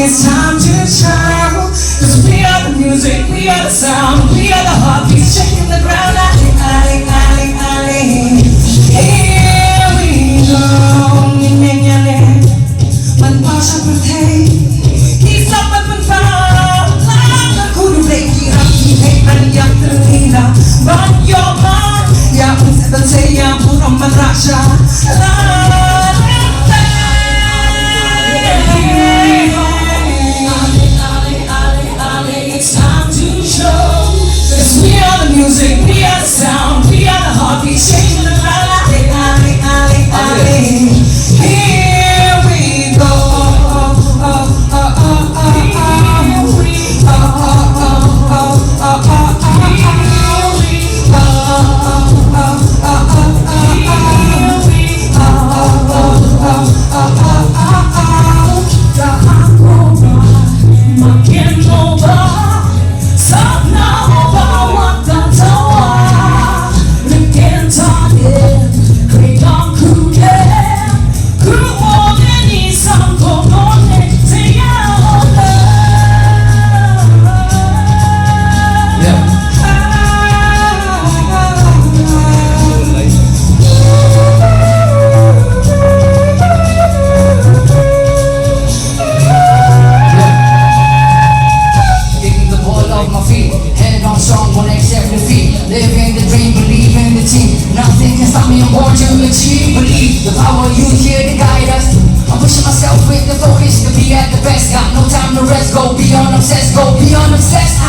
it's time to shout. 'Cause we are the music, we are the sound, we are the heartbeat shaking the ground. Ali, Ali, Ali, Ali. Here we go. Man pa siya patay. He's up at man pa. Lala kudu leki raki hey aniyak terhina. But you're mine. Ya unsetan saya purang madrasya. It's time to show. 'Cause we are the music, we are the sound, we are the heartbeat shaking the ground. Ali, Ali, Ali, Ali. Here we go. Living the dream, believe in the team. Nothing can stop me, I'm born to achieve. Believe the power you here to guide us. I'm pushing myself with the focus to be at the best. Got no time to rest, go beyond obsessed, go beyond obsessed.